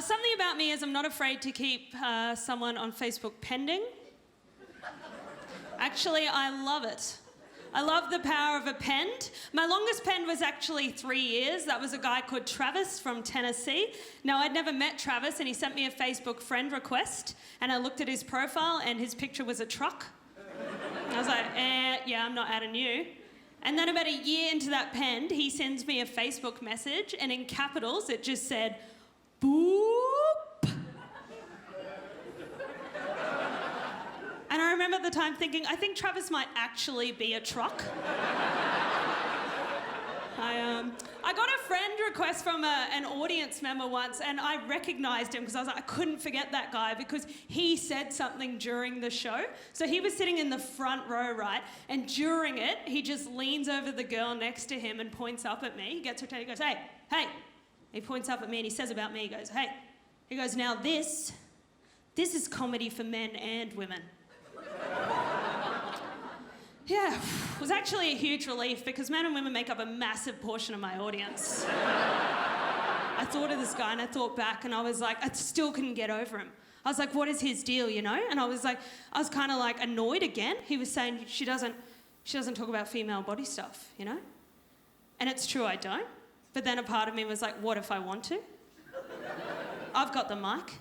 Something about me is I'm not afraid to keep someone on Facebook pending. Actually, I love it. I love the power of a pend. My longest pend was actually 3 years. That was a guy called Travis from Tennessee. Now, I'd never met Travis, and he sent me a Facebook friend request, and I looked at his profile, and his picture was a truck. I was like, yeah, I'm not adding you. And then about a year into that pend, he sends me a Facebook message, and in capitals, it just said, boop. And I remember at the time thinking, I think Travis might actually be a truck. I got a friend request from an audience member once, and I recognised him because I was like, I couldn't forget that guy because he said something during the show. So he was sitting in the front row, right? And during it, he just leans over the girl next to him and points up at me. He gets her, he goes, hey, hey. He points up at me and he says about me, he goes, hey. He goes, now this is comedy for men and women. Yeah, it was actually a huge relief because men and women make up a massive portion of my audience. I thought of this guy and I thought back and I was like, I still couldn't get over him. I was like, what is his deal, you know? And I was kind of like annoyed again. He was saying she doesn't talk about female body stuff, you know? And it's true, I don't. But then a part of me was like, what if I want to? I've got the mic.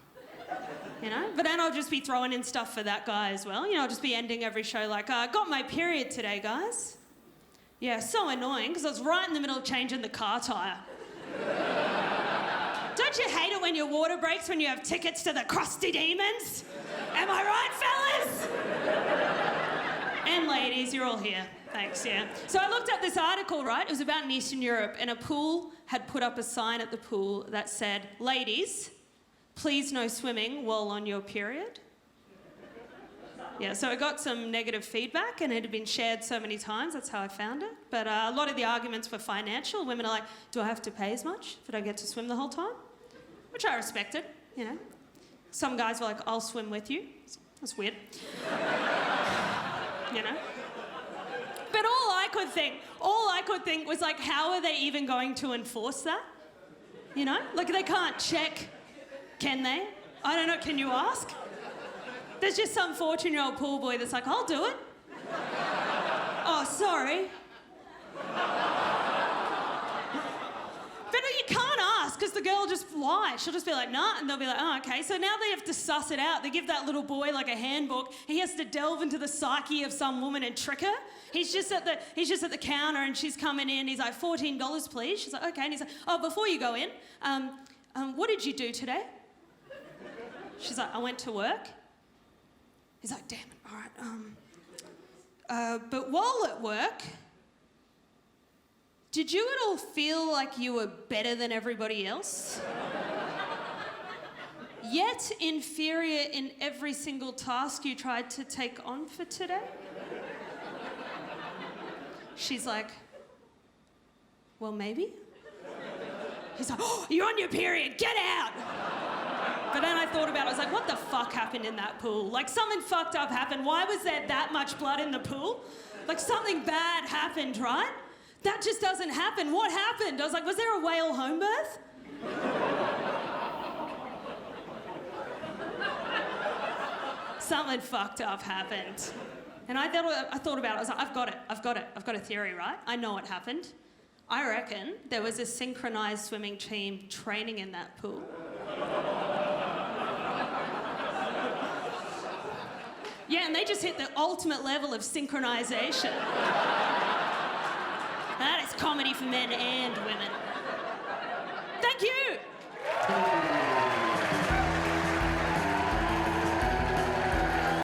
You know? But then I'll just be throwing in stuff for that guy as well. You know, I'll just be ending every show like, I got my period today, guys. Yeah, so annoying, because I was right in the middle of changing the car tyre. Don't you hate it when your water breaks when you have tickets to the Crusty Demons? Am I right, fellas? And ladies, you're all here. Thanks, yeah. So I looked up this article, right? It was about in Eastern Europe, and a pool had put up a sign at the pool that said, ladies, please no swimming while on your period. Yeah, so it got some negative feedback and it had been shared so many times, that's how I found it. But a lot of the arguments were financial. Women are like, do I have to pay as much if I don't get to swim the whole time? Which I respected, you know. Some guys were like, I'll swim with you. That's weird. You know. But all I could think was like, how are they even going to enforce that? You know, like they can't check. Can they? I don't know, can you ask? There's just some 14-year-old pool boy that's like, I'll do it. Oh, sorry. But you can't ask because the girl will just lie. She'll just be like, nah, and they'll be like, oh, okay. So now they have to suss it out. They give that little boy like a handbook. He has to delve into the psyche of some woman and trick her. He's just at the counter and she's coming in. He's like, $14, please. She's like, okay. And he's like, oh, before you go in, what did you do today? She's like, I went to work. He's like, damn it, all right. But while at work, did you at all feel like you were better than everybody else? Yet inferior in every single task you tried to take on for today? She's like, well, maybe. He's like, oh, you're on your period, get out! But then I thought about it, I was like, what the fuck happened in that pool? Like, something fucked up happened. Why was there that much blood in the pool? Like, something bad happened, right? That just doesn't happen. What happened? I was like, was there a whale home birth? Something fucked up happened. And I thought about it, I was like, I've got a theory, right? I know what happened. I reckon there was a synchronised swimming team training in that pool. Yeah, and they just hit the ultimate level of synchronisation. That is comedy for men and women. Thank you!